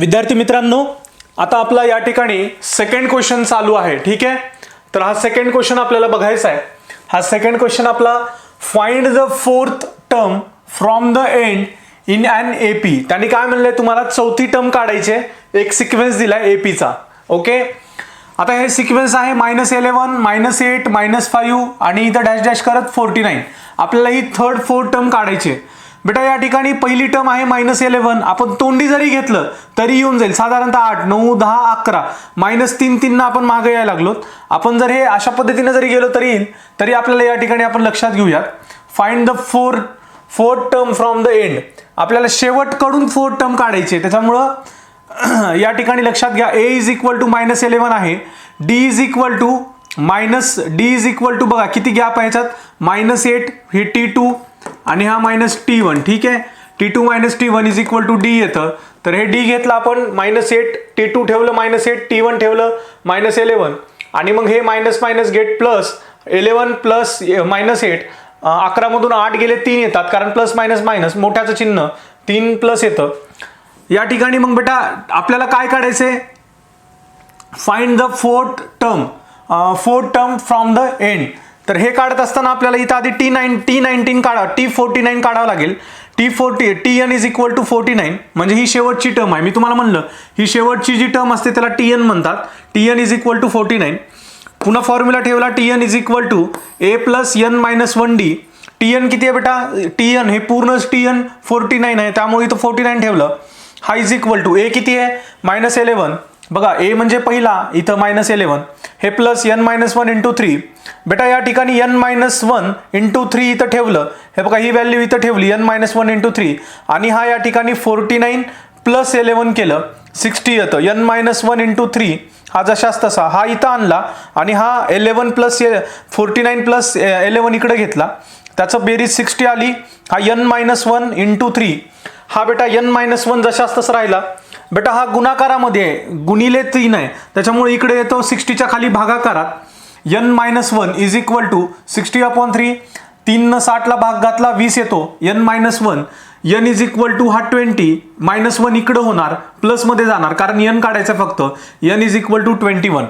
विद्यार्थी मित्रांनो, आता आपला या ठिकाणी सेकंड क्वेश्चन चालू आहे. ठीक आहे, तर हा सेकंड क्वेश्चन आपल्याला बघायचा आहे. हा सेकंड क्वेश्चन आपला find the fourth term from the end in an AP. त्यांनी काय म्हणलंय, तुम्हाला चौथी टर्म काढायची आहे. एक सिक्वेन्स दिलाय एपीचा. ओके, आता हे सिक्वेन्स आहे -11 -8 -5 आणि इथं डॅश डॅश करत 49. आपल्याला ही थर्ड फोर्थ टर्म काढायची आहे. बेटा या ठिकाणी पहिली टर्म आहे -11. आपण तोंडी जरी घेतलं तरी येऊन जाईल साधारणतः 8 9 10 11 -3 ना आपण मागे यायला लागलो. आपण जर हे अशा पद्धतीने जरी गेलो तरी येईल. तरी आपल्याला या ठिकाणी आपण लक्षात घेऊयात, find the fourth term from the end. आपल्याला शेवटकडून फोर्थ टर्म काढायची आहे. त्याच्यामुळं या ठिकाणी लक्षात घ्या, a इज इक्वल टू -11 आहे, d इज इक्वल टू बघा किती गॅप आहे याच्यात, -8 हे T2 आणि हा -T1. ठीक आहे, T2 - T1 is equal to D येतं. तर हे D घेतलं आपण, -8 T2 ठेवलं, -8 T1 ठेवलं, -11 आणि मग हे minus minus gate plus 11 plus -8. 11 मधून 8 गेले 3 येतात, कारण प्लस मायनस मायनस मोठ्याचं चिन्ह 3 प्लस येतं. या ठिकाणी मग बेटा आपल्याला काय काढायचंय, find the fourth term from the end. तर हे काढत असताना आपल्याला इथं आधी T19 काढा, T49 काढावं लागेल. Tn इज इक्वल टू 49 म्हणजे ही शेवटची टर्म आहे. मी तुम्हाला म्हणलं ही शेवटची जी टर्म असते त्याला Tn म्हणतात. Tn is equal to 49. पुन्हा फॉर्म्युला ठेवला, Tn is equal to a plus n minus 1d. Tn किती आहे बेटा, Tn हे पूर्ण Tn 49 आहे, त्यामुळे इथं 49 ठेवलं. हा इज इक्वल टू a किती आहे -11. बघा a म्हणजे पहिला, इथं -11 हे प्लस n मायनस 1 इंटू 3. बेटा या ठिकाणी n मायनस 1 इंटू 3 इथं ठेवलं. हे बघा ही व्हॅल्यू इथं ठेवली n मायनस 1 इंटू 3 आणि हा या ठिकाणी 49 प्लस 11 केलं 60 येतं. n मायनस 1 इंटू 3 हा जशाच तसा हा इथं आणला आणि हा 11 प्लस 49 प्लस 11 इकडे घेतला, त्याचं बेरीज 60 आली. हा n मायनस 1 इंटू 3 हा बेटा n मायनस 1 जशाच तसा राहिला. बेटा हा गुणाकारामध्ये आहे, गुणिले 3 आहे, त्याच्यामुळे इकडे येतो 60च्या खाली भागाकारात. n minus 1 is equal to 60/3. 3 60ला भाग घातला 20 येतो. n minus 1 n is equal to हा 20 -1 इकडे होणार, प्लस मध्ये जाणार कारण n काढायचं फक्त. n is equal to 21.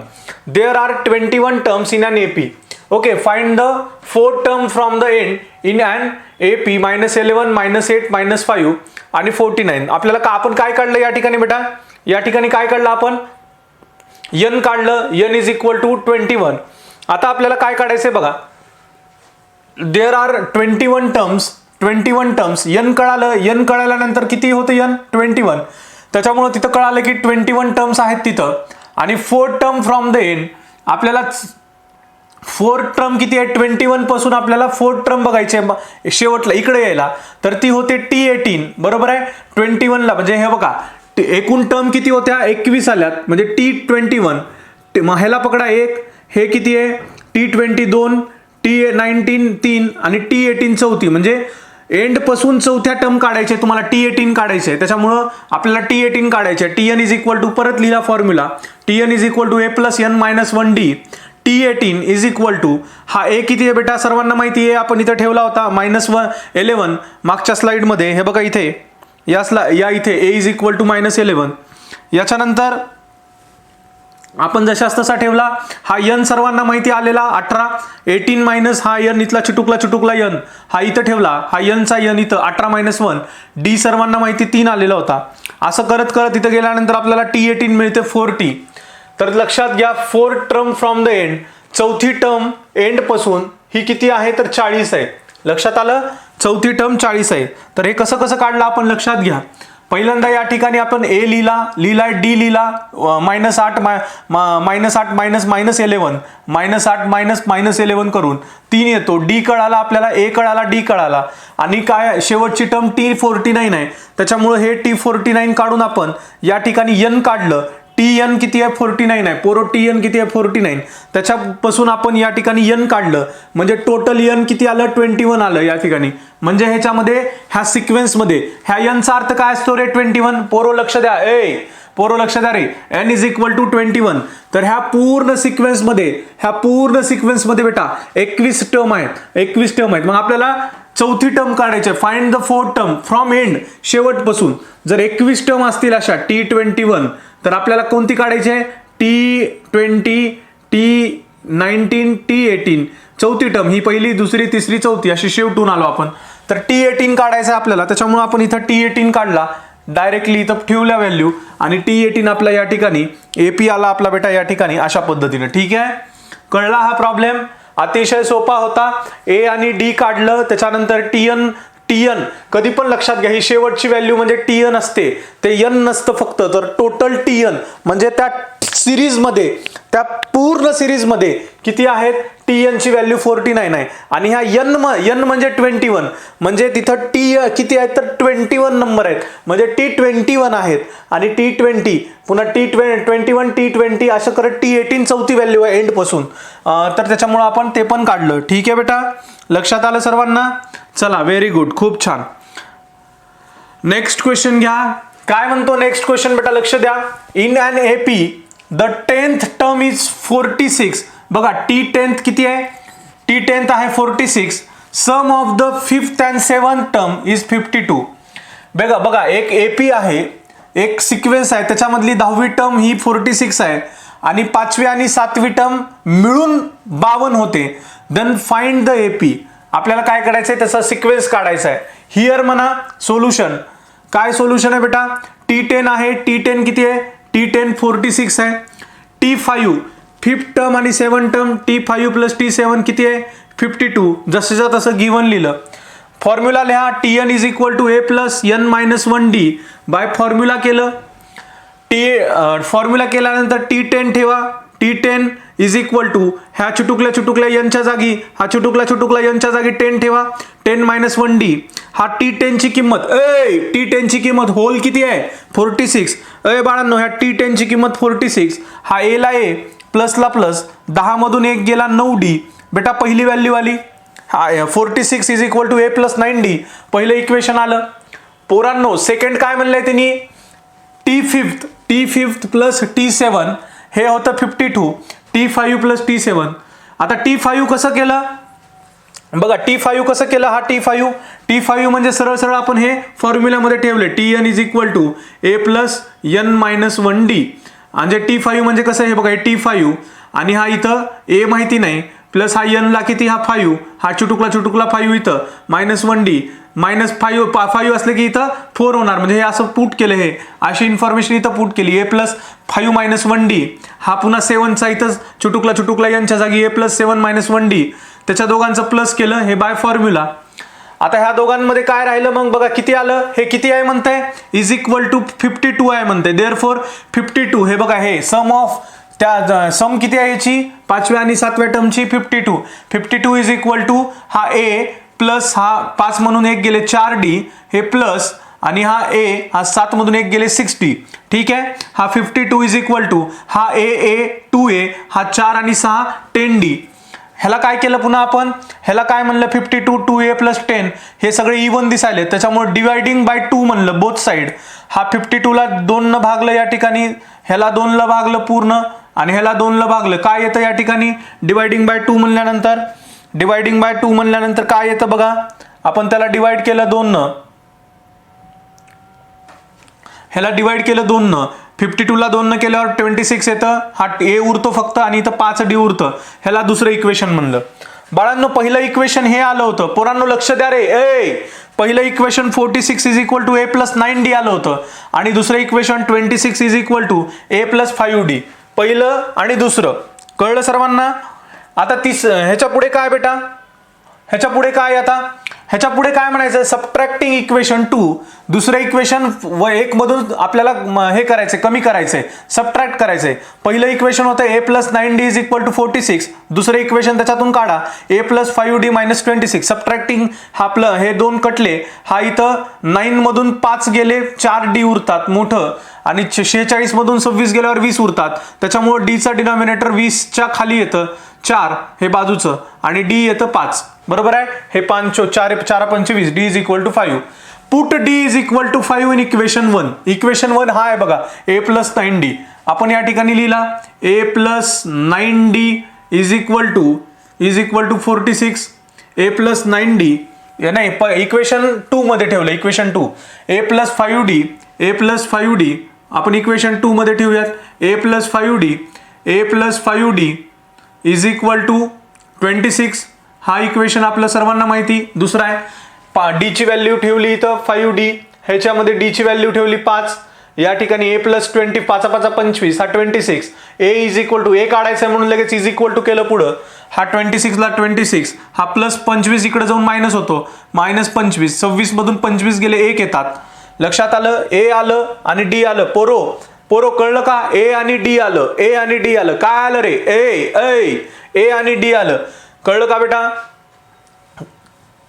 There are 21 terms in an AP. Okay, find the fourth term from the end in an AP -11 -8 -5 आणि 49. आपल्याला आपण काय काढलं या ठिकाणी बेटा, या ठिकाणी काय काढलं आपण, n काढलं, n इज इक्वल टू 21. आता आपल्याला काय काढायचंय बघा, देअर आर 21 टर्म्स. n कळालं, n कळाल्यानंतर किती होतं n 21. त्याच्यामुळे तिथं कळालं की 21 टर्म्स आहेत तिथं. आणि fourth term from the end, आपल्याला फोर्थ टर्म किती आहे 21 पासून आपल्याला फोर्थ टर्म बघायची आहे शेवटला इकडे यायला, तर ती होते T18. बरोबर आहे, 21 ला म्हणजे हे बघा एकूण टर्म किती होत्या 21 आल्यात, म्हणजे T21. मग ह्याला पकडा 1, हे किती आहे T22, T19 3 आणि T18 चौथी, म्हणजे एंड पासून चौथ्या टर्म काढायचे तुम्हाला, T18 काढायचे. त्याच्यामुळं आपल्याला T18 काढायचे. Tn इज इक्वल टू, परत लिहिला formula, Tn is equal to a plus n minus 1d. T18 is equal to हा a किती आहे बेटा, सर्वांना माहिती आहे, आपण इथं ठेवला होता -11 मागच्या स्लाइड मध्ये. हे बघा इथे या इथे a इज इक्वल टू -11. याच्यानंतर आपण जशाच तसा ठेवला. हा n सर्वांना माहिती आलेला 18, 18 मायनस हा n इथला चिटुकला n हा इथं ठेवला, हा n चा n इथं 18 - 1 d सर्वांना माहिती 3 आलेला होता. असं करत करत इथं गेल्यानंतर आपल्याला T18 मिळते 40. तर लक्षात घ्या, fourth term from the end, चौथी टर्म एंड पासून ही किती आहे तर 40 आहे. लक्षात आलं, चौथी टर्म 40 आहे. तर हे कसं काढलं आपण लक्षात घ्या. पहिल्यांदा या ठिकाणी आपण a लिहिलाय, d लिहिला, -8 मायनस -11 -8 -11 करून 3 येतो. d कळाला आपल्याला, a कळाला, d कळाला आणि काय शेवटची टर्म T49 आहे, त्याच्यामुळे हे T49 काढून आपण या ठिकाणी n काढलं. Tn किती आहे 49 आहे, पोरो Tn किती आहे 49. त्याच्यापासून आपण या ठिकाणी n काढलं, म्हणजे टोटल n किती आलं 21 आलं या ठिकाणी. म्हणजे ह्याच्यामध्ये ह्या सिक्वेन्स मध्ये ह्या n चा अर्थ काय असतो रे 21. पोरो लक्ष द्या, पोरं लक्ष द्या रे, n इज इक्वल टू 21. तर ह्या पूर्ण सिक्वेन्समध्ये बेटा 21 टर्म आहेत. मग आपल्याला चौथी टर्म काढायची आहे. Find the fourth term from end, शेवटपासून. जर 21 टर्म असतील अशा T21, तर आपल्याला कोणती काढायची आहे? T20, T19, T18. चौथी टर्म ही पहिली, दुसरी, तिसरी, चौथी अशी शेवटून आलो आपण. तर T18 काढायचं आहे आपल्याला, त्याच्यामुळे आपण इथं T18 काढला डायरेक्टली, इथं ठेवल्या व्हॅल्यू, आणि T18 आपला या ठिकाणी AP आला आपला बेटा या ठिकाणी अशा पद्धतीने. ठीक आहे, कळला हा प्रॉब्लेम? अतिशय सोपा होता. A आणि D काढलं, त्याच्यानंतर TN कधी पण लक्षात घ्या, ही शेवटची व्हॅल्यू म्हणजे TN असते, ते N नसतं फक्त. तर टोटल TN म्हणजे त्या सिरीजमध्ये, त्या पूर्ण सिरीजमध्ये किती आहेत? TN ची व्हॅल्यू 49 आहे. आणि ह्या N म्हणजे 21, म्हणजे तिथं T किती आहेत? तर 21 नंबर आहेत, म्हणजे T21 आहेत. आणि T20 पुन्हा T21, T20 असं करत T18 चौथी व्हॅल्यू आहे एंड पासून. तर त्याच्यामुळे आपण ते पण काढलं. ठीक आहे बेटा, लक्षात आलं सर्वांना? चला, व्हेरी गुड, खूप छान. नेक्स्ट क्वेश्चन घ्या. काय म्हणतो नेक्स्ट क्वेश्चन बेटा? लक्ष द्या. In an AP the 10th term is 46. बघा T10th किती आहे? T10th आहे 46. Sum of the 5th and 7th term is 52. बघा एक AP आहे, एक सिक्वेन्स आहे, त्याच्यामधली 10वी टर्म ही 46 आहे आणि 5वी आणि 7वी टर्म मिळून 52 होते. Then find the AP. आपल्याला काय करायचंय? त्याचा सिक्वेन्स काढायचा आहे. हिअर म्हणा सोल्युशन. काय सोल्युशन आहे बेटा? T10 आहे, T10 किती आहे? T10 46 आहे. T5 5th टर्म आणि 7th term, T5 plus T7 किती आहे? 52. जसं तसं गिवन लिहिलं. फॉर्म्युला लिहा. Tn is equal to A plus N minus 1D by formula केलं. फॉर्म्युला केल्यानंतर T10 ठेवा. T10 इज इक्वल टू ह्या चुटुकल्या यांच्या जागी, हा चुटुकला यांच्या जागी 10 ठेवा. 10 मायनस 1D. हा T10 ची किंमत, T10 ची किंमत होल किती आहे? 46. बाळांनो, ह्या T10 ची किंमत 46. हा A ला A, प्लसला प्लस, 10 मधून 1 गेला 9D. बेटा पहिली व्हॅल्यू आली. हा 46 is equal to A plus 9D. पहिलं इक्वेशन आलं. पोरांनो, सेकंड काय म्हणलंय त्यांनी? T5 प्लस T7 हे होतं 52. T5 plus T7. आता T5 कसं केलं? बघा T5 कसं केलं? हा T5 म्हणजे सरळ आपण हे फॉर्म्युल्यामध्ये ठेवले. Tn is equal to A plus N minus 1D. म्हणजे T5 म्हणजे कसं? हे बघा, हे T5 आणि हा इथं A माहिती नाही, प्लस हा N ला किती? हा 5, हा चुटुकला 5 इथं, मायनस 1D. मायनस 5 असले की इथं 4 होणार, म्हणजे हे असं पुट केलं, हे अशी इन्फॉर्मेशन इथं पुट केली. A plus 5 minus 1D. हा पुन्हा 7चा इथं चुटुकला यांच्या जागी A प्लस 7 मायनस 1D. त्याच्या दोघांचं प्लस केलं, हे बाय फॉर्म्युला. आता ह्या दोघांमध्ये काय राहिलं मग? बघा किती आलं? हे किती आहे म्हणताय? इज इक्वल टू 52 आहे म्हणते. देअरफॉर 52, हे बघा हे सम ऑफ त्या सम किती आहे याची? 5व्या आणि 7व्या टर्मची 52 इज इक्वल टू हा A प्लस हा 5 म्हणून 1 गेले 4D, हे प्लस, आणि हा A हा 7 मधून 1 गेले 6D. ठीक आहे. हा 52 इज इक्वल टू हा A 2A, हा 4 आणि 6 10D. ह्याला काय केलं पुन्हा आपण? ह्याला काय म्हणलं? 52 2A प्लस 10. हे सगळे इवन दिसायले, त्याच्यामुळे डिवायडिंग बाय 2 म्हणलं बोथ साइड. हा 52 ला 2 न भागलं या ठिकाणी, ह्याला 2 ला भागलं पूर्ण, आणि ह्याला 2 ला भागलं. काय येतं या ठिकाणी? डिवायडिंग बाय 2 म्हणल्यानंतर काय येतं बघा? आपण त्याला डिवाइड केलं 2 न, ह्याला डिवाइड केलं 2 न. 52 ला 2 न केल्यावर 26 येतं. हा A उरतो फक्त, आणि इथं 5D उरतं. ह्याला दुसरं इक्वेशन म्हणलं. बाळांनो, पहिलं इक्वेशन हे आलं होतं. पोरांनो लक्ष द्या रे. पहिलं equation 46 is equal to A plus 9D आलं होतं, आणि दुसरं equation 26 is equal to A plus 5D. पहिलं आणि दुसरं कळलं सर्वांना? आता ह्याच्या पुढे काय बेटा? ह्याच्या पुढे काय? आता ह्याच्या पुढे काय म्हणायचं? Subtracting equation 2. दुसरं इक्वेशन 1 मधून आपल्याला हे करायचंय, कमी करायचंय, सबट्रॅक्ट करायचंय. पहिलं इक्वेशन होतं A plus 9D is equal to 46. दुसरं इक्वेशन त्याच्यातून काढा, A plus 5D minus 26. Subtracting आपलं हे 2 कटले, हा इथं 9 मधून 5 गेले 4D उरतात मोठं, आणि 46 मधून 26 गेल्यावर 20 उरतात. त्याच्यामुळे D चा डिनॉमिनेटर 20च्या खाली येतं 4 हे बाजूचं, आणि D येतं 5. बरोबर आहे. हे 4 4 25, D is equal to 5. Put D is equal to 5 in equation 1. Equation 1 हा आहे बघा a प्लस 9d. आपण या ठिकाणी लिहिला a plus 9d is equal to 46. a plus 9d नाही इक्वेशन 2 मध्ये ठेवलं. इक्वेशन 2 a प्लस 5d आपण इक्वेशन 2 मध्ये ठेवूयात. a plus 5d is equal to 26. हा इक्वेशन आपलं सर्वांना माहिती. दुसरा आहे डी ची व्हॅल्यू ठेवली इथं 5d, ह्याच्यामध्ये डी ची व्हॅल्यू ठेवली 5. या ठिकाणी a प्लस 20 5 5 25 हा 26. a is equal to a काढायचं आहे म्हणून लगेच इज इक्वल टू केलं पुढं. हा 26 ला 26 हा प्लस 25 इकडे जाऊन मायनस होतो. -25 26 मधून 25 गेले 1 येतात. लक्षात आलं. a आलं आणि d आलं. पोरो कळलं का? a आणि d आलं. काय आलं रे? a आणि d आलं. कळलं का बेटा?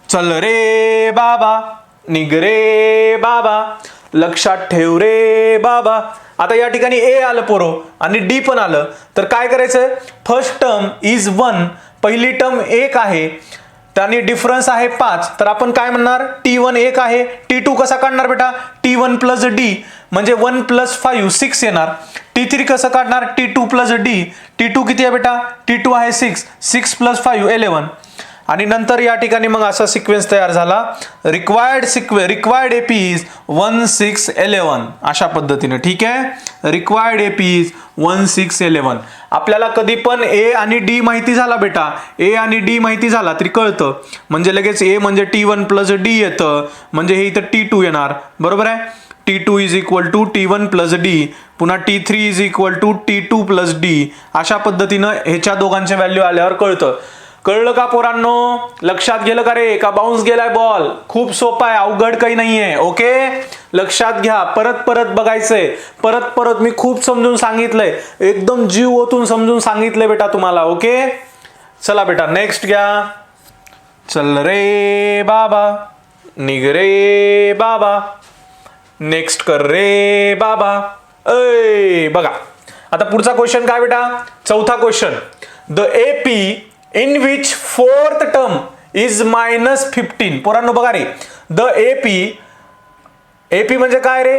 चल रे बाबा निघ रे बाबा लक्षात ठेव रे बाबा. आता या ठिकाणी a आलं पोरो आणि d पण आलं. तर काय करायचं? First term is 1. पहिली टर्म 1 आहे, त्याने डिफरन्स आहे 5. तर आपण काय म्हणणार? t1 1 आहे. t2 कसा काढणार बेटा? t1 प्लस d म्हणजे 1 प्लस 5 6 येणार. t3 कसं काढणार? t2 plus d. t2 किती आहे बेटा? t2 आहे 6 प्लस 5 11. आणि नंतर या ठिकाणी मग असा सिक्वेन्स तयार झाला. रिक्वायर्ड एपी इज 1 6 11 अशा पद्धतीने. ठीक आहे. Required AP is 1 6 11. आपल्याला कधी पण a आणि d माहिती झाला बेटा, a आणि d माहिती झाला तरी कळतं. म्हणजे लगेच a म्हणजे t1 प्लस d येतं, म्हणजे हे इथं t2 येणार. बरोबर आहे. t2 is equal to t1 plus d, पुन्हा t3 is equal to t2 plus d. अशा पद्धतीनं ह्याच्या दोघांच्या व्हॅल्यू आल्यावर कळतं. कळलं का पोरांनो? लक्षात गेलं का रे? का बाउन्स गेलाय बॉल? खूप सोपा आहे, अवघड काही नाहीये. ओके, लक्षात घ्या. परत बघायचंय. परत मी खूप समजून सांगितलंय, एकदम जीव ओतून समजून सांगितलंय बेटा तुम्हाला. ओके, चला बेटा नेक्स्ट घ्या. चल रे बाबा निघ रे बाबा नेक्स्ट कर रे बाबा. बघा आता पुढचा क्वेश्चन काय बेटा? चौथा question. The AP in which fourth term is -15. पोरांनो बघा रे, द एपी म्हणजे काय रे?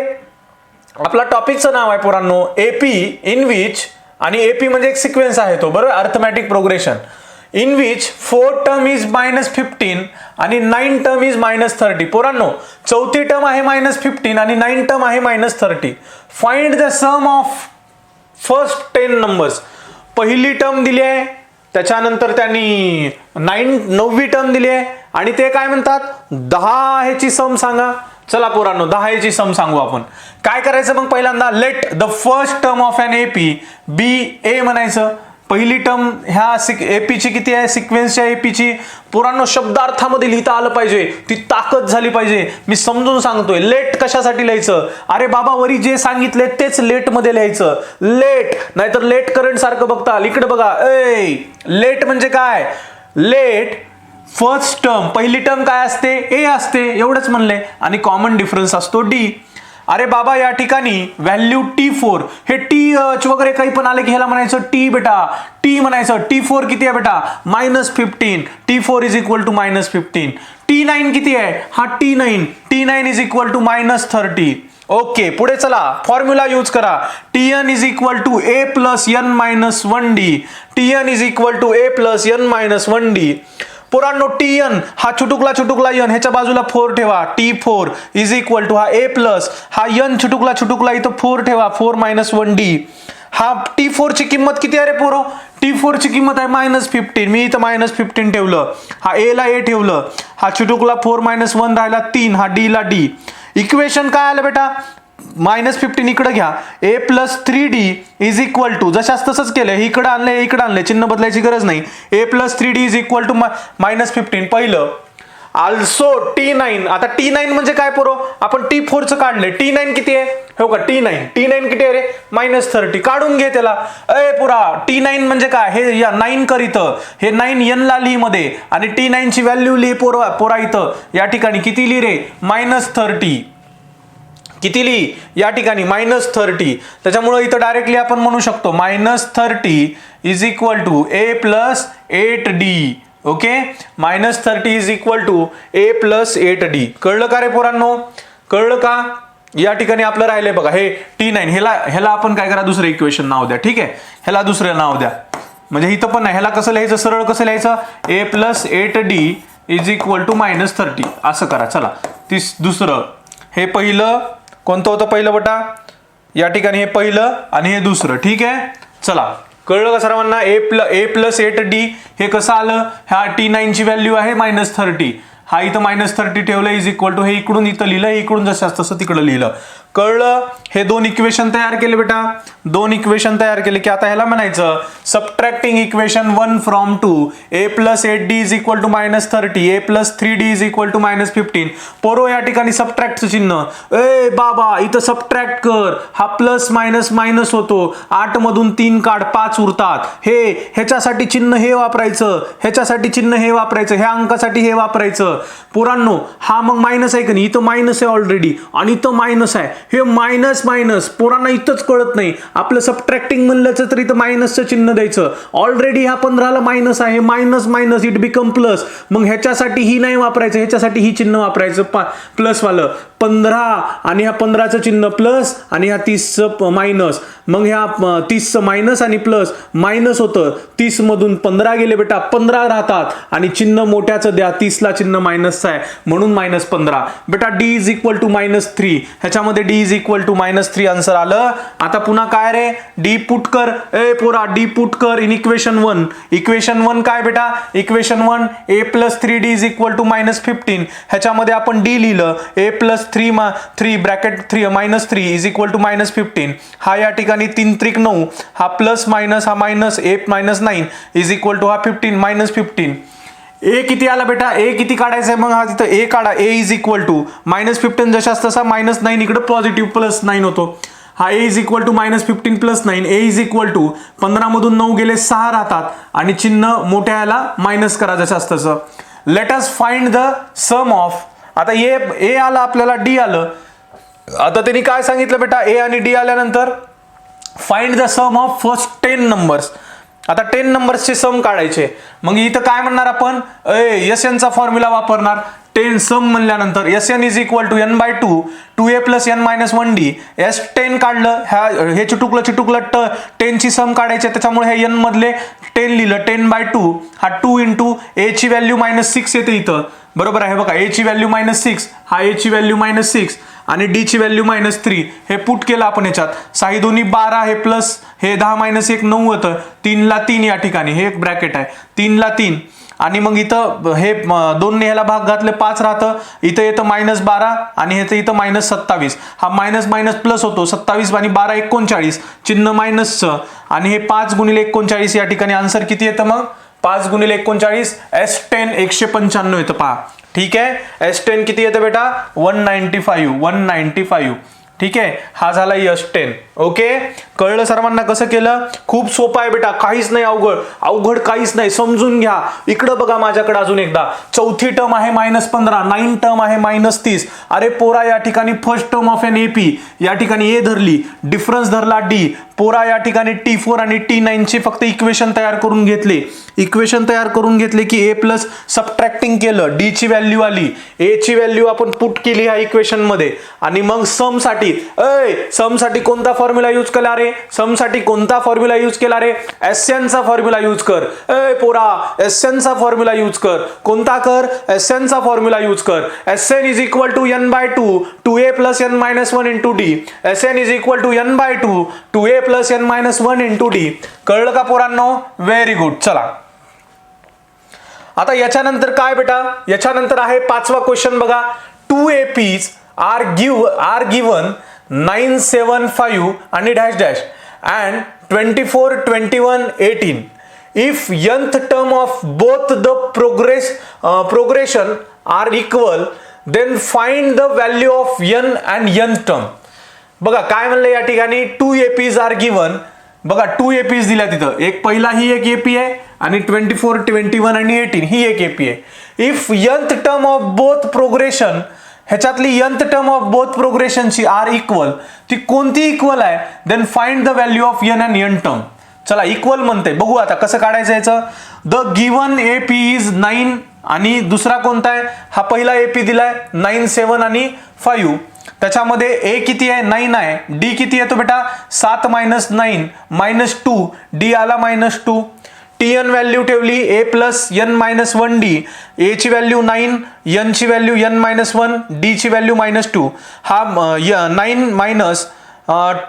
आपला टॉपिकचं नाव आहे पोरांनो. एपी इन विच, आणि एपी म्हणजे एक सिक्वेन्स आहे तो, बरोबर, arithmetic progression. In which 4 term is -15 आणि 9 टर्म इज -30. पोरांनो चौथी टर्म आहे -15 आणि 9 टर्म आहे -30. Find the sum of first 10 numbers. पहिली टर्म दिली आहे, त्याच्यानंतर त्यांनी 9वी टर्म दिली आहे आणि ते काय म्हणतात? 10 ह्याची सम सांगा. चला पोरांनो 10 ह्याची सम सांगू आपण. काय करायचं मग? पहिल्यांदा let the first term of an AP be A म्हणायचं. पहिली टर्म ह्या एपीची किती आहे? सिक्वेन्सच्या एपीची. पोरांनो शब्दार्थामध्ये लिहिता आलं पाहिजे, ती ताकद झाली पाहिजे. मी समजून सांगतोय. लेट कशासाठी लिहायचं? अरे बाबा वरी जे सांगितले तेच लेट मध्ये लिहायचं. लेट नाहीतर लेट करंट सारखं बघताल. इकडे बघा. लेट म्हणजे काय? लेट फर्स्ट टर्म, पहिली टर्म काय असते? ए असते, एवढंच म्हणले. आणि कॉमन डिफरन्स असतो डी. अरे बाबा या ठिकाणी व्हॅल्यू T4, हे टी वगैरे काही पण आले की ह्याला म्हणायचं टी बेटा. टी म्हणायचं. T4 किती आहे बेटा? -15. T4 is equal to -15. T9 किती आहे? हा T9. T9 is equal to -30. Okay, पुढे चला. फॉर्म्युला यूज करा. Tn is equal to a plus n minus 1d. Tn is equal to a plus n minus 1d. पोरांनो Tn हा छुटुकला n, ह्याच्या बाजूला 4 ठेवा. T4 इज इक्वल टू हा a plus हा n छुटुकला इथं 4 ठेवा. 4 मायनस 1d. हा T4 ची किंमत किती आहे रे पोरो? T4 ची किंमत आहे -15. मी इथं -15 ठेवलं. हा a ला a ठेवलं. हा छुटुकला 4 मायनस 1 राहिला 3. हा d ला d. इक्वेशन काय आलं बेटा? -15 इकडे घ्या. a plus 3d is equal to, जशाच तसंच केलं, इकडे आणले, चिन्ह बदलायची गरज नाही. a plus 3d is equal to -15 पहिलं. Also T9. आता T9 म्हणजे काय पोरो? आपण T4 चं काढले. T9 किती आहे? हो का T9 किती आहे रे? -30. काढून घे त्याला. पुरा T9 म्हणजे काय? हे या 9 कर इथं. हे 9 n ला लिही मध्ये आणि T9 ची व्हॅल्यू लिही पोरा इथं. या ठिकाणी किती लिही रे? -30. किती लिही? या ठिकाणी -30. त्याच्यामुळे इथं डायरेक्टली आपण म्हणू शकतो -30 is equal to a plus 8d okay, -30 is equal to a plus 8d. कळलं का रे पोरांनो? कळलं का? या ठिकाणी आपलं राहिलंय बघा हे T9. ह्याला आपण काय करा, दुसरं इक्वेशन नाव द्या. ठीक आहे, ह्याला दुसरं नाव द्या. म्हणजे इथं पण नाही, ह्याला कसं लिहायचं, सरळ कसं लिहायचं, a plus 8d is equal to -30 असं करा. चला, दुसरं हे पहिलं कोणतं होतं, पहिलं बटा या ठिकाणी हे पहिलं आणि हे दुसरं. ठीक आहे, चला कळलं का सर्वांना? a प्लस 8d हे कसं आलं, ह्या T9 ची व्हॅल्यू आहे -30. हा इथं -30 ठेवलं इज इक्वल टू हे इकडून इथं लिहिलं, इकडून जसं तसं तिकडं लिहिलं. कळलं? हे दोन इक्वेशन तयार केले बेटा, दोन इक्वेशन तयार केले की आता ह्याला म्हणायचं subtracting equation 1 from 2, a plus 8d is equal to -30, a plus 3d is equal to -15. पोरो या ठिकाणी सबट्रॅक्टचं चिन्ह, ए बाबा इथं सबट्रॅक्ट कर, हा प्लस मायनस मायनस होतो, 8 मधून 3 काढ 5 उरतात. ह्याच्यासाठी चिन्ह हे वापरायचं, ह्याच्यासाठी चिन्ह हे वापरायचं, ह्या अंकासाठी हे वापरायचं. पोरांनो हा मग मायनस आहे का नाही, इथं मायनस आहे ऑलरेडी आणि इथं मायनस आहे, हे मायनस मायनस पोरांना इथंच कळत नाही. आपलं सबट्रॅक्टिंग म्हणलं तर इथं मायनसचं चिन्ह द्यायचं. ऑलरेडी ह्या 15ला मायनस आहे, minus minus it become plus. मग ह्याच्यासाठी ही नाही वापरायचं, ह्याच्यासाठी ही चिन्ह वापरायचं प्लस वालं. 15 आणि ह्या 15चं चिन्ह प्लस आणि ह्या 30चं मायनस. मग ह्या 30चं मायनस आणि प्लस मायनस होतं, 30 मधून 15 गेले बेटा, 15 राहतात आणि चिन्ह मोठ्याचं द्या, 30ला चिन्ह मायनसचं आहे म्हणून -15. बेटा d इज इक्वल टू -3, ह्याच्यामध्ये d is equal to -3 answer आलं. आता पुन्हा काय रे, d पुट कर, ए पोरा d पुट कर इन इक्वेशन 1. इक्वेशन 1 काय बेटा, equation 1 a plus 3d is equal to -15. ह्याच्यामध्ये आपण d लिहिलं, a plus 3 bracket 3 -3 is equal to -15. हा या ठिकाणी 3 त्रिक 9, हा प्लस मायनस हा minus, a minus 9 is equal to हा 15 -15. ए किती आला बेटा, ए किती काढायचं आहे, मग हा तिथं ए काढा, ए इज इक्वल टू -15 जशाच तसा -9 इकडे पॉझिटिव्ह +9 होतो. हा A is equal to -15 + 9, A is equal to 15 मधून 9 गेले 6 राहतात आणि चिन्ह मोठ्या याला मायनस करा जशाच तसं. Let us find the sum of. आता ए आला आपल्याला, डी आलं. आता त्यांनी काय सांगितलं बेटा, ए आणि डी आल्यानंतर find the sum of first 10 numbers. आता 10 नंबर्सचे सम काढायचे. मग इथं काय म्हणणार आपण, SN चा फॉर्म्युला वापरणार. 10 सम म्हणल्यानंतर SN is equal to n/2 2a plus n minus 1d. S10 काढलं, हे चिटुकलं 10 ची सम काढायचे, त्याच्यामुळे हे n मधले 10 लिहिलं, 10/2 हा 2 इंटू a ची व्हॅल्यू -6 येते इथं, बरोबर आहे बघा, a ची व्हॅल्यू -6, हा a ची व्हॅल्यू -6 आणि d ची व्हॅल्यू -3. हे पुट केलं आपण ह्याच्यात, 6 दोन्ही 12, हे प्लस हे 10 - 1 9 होतं, 3 ला 3 या ठिकाणी हे एक ब्रॅकेट आहे, 3 ला 3 आणि मग इथं हे 2 ने ह्याला भाग घातले 5 राहतं, इथं येतं -12 आणि हे इथं -27. हा मायनस मायनस प्लस होतो, 27 आणि 12 39, चिन्ह मायनसचं आणि हे 5 गुणिले 39 या ठिकाणी आन्सर किती येतं मग, 5 गुणिले 39 S10 195 येतं पहा. ठीक आहे, S10 किती येतं बेटा, 195. ठीक आहे, हा झाला S10. ओके, कळलं सर्वांना कसं केलं? खूप सोपं आहे बेटा, काहीच नाही अवघड काहीच नाही, समजून घ्या. इकडं बघा माझ्याकडे अजून एकदा, चौथी टर्म आहे -15, 9 टर्म आहे -30. अरे पोरा या ठिकाणी first term of an AP या ठिकाणी ए धरली, डिफरन्स धरला D. पोरा या ठिकाणी T4 आणि T9 चे फक्त इक्वेशन तयार करून घेतले. इक्वेशन तयार करून घेतले की a प्लस सबट्रॅक्टिंग केलं, d ची व्हॅल्यू आली, a ची व्हॅल्यू आपण पुट केली ह्या इक्वेशन मध्ये आणि मग सम साठी कोणता फॉर्म्युला यूज केला रे, सम साठी कोणता फॉर्म्युला यूज केला रे, SN चा फॉर्म्युला यूज कर. पोरा SN चा फॉर्म्युला यूज कर. कोणता कर, SN चा फॉर्म्युला यूज कर. SN is equal to n/2 2a plus n minus 1 into d. SN is equal to n/2 2a plus n minus 1 into d. कळलं का पोरांनो? Very good. चला आता याच्यानंतर काय बेटा, याच्यानंतर आहे 5वा क्वेश्चन बघा. 2 APs are given 9 7 5 आणि dash dash and 24 21 18. If nth term of both the progression are equal, then find the value of n and nth term. बघा काय म्हणलं या ठिकाणी, 2 APs are given. बघा 2 APs दिल्या तिथं, एक पहिला ही एक AP आहे आणि 24 21 आणि 18 ही एक AP आहे. If nth term of both progression, ह्याच्यातली nth टर्म ऑफ बोथ प्रोग्रेशनची आर इक्वल, ती कोणती इक्वल आहे, then find the value of n and n term. चला इक्वल म्हणते, बघू आता कसं काढायचं याचं. द गिवन AP इज 9 आणि दुसरा कोणता आहे, हा पहिला AP दिलाय 9 7 आणि 5. त्याच्यामध्ये A किती आहे 9 आहे, D किती येतो बेटा 7 - 9 -2, D आला -2. TN व्हॅल्यू ठेवली A plus N - 1D, A ची व्हॅल्यू 9, N ची व्हॅल्यू N - 1, D ची व्हॅल्यू -2. हा 9 -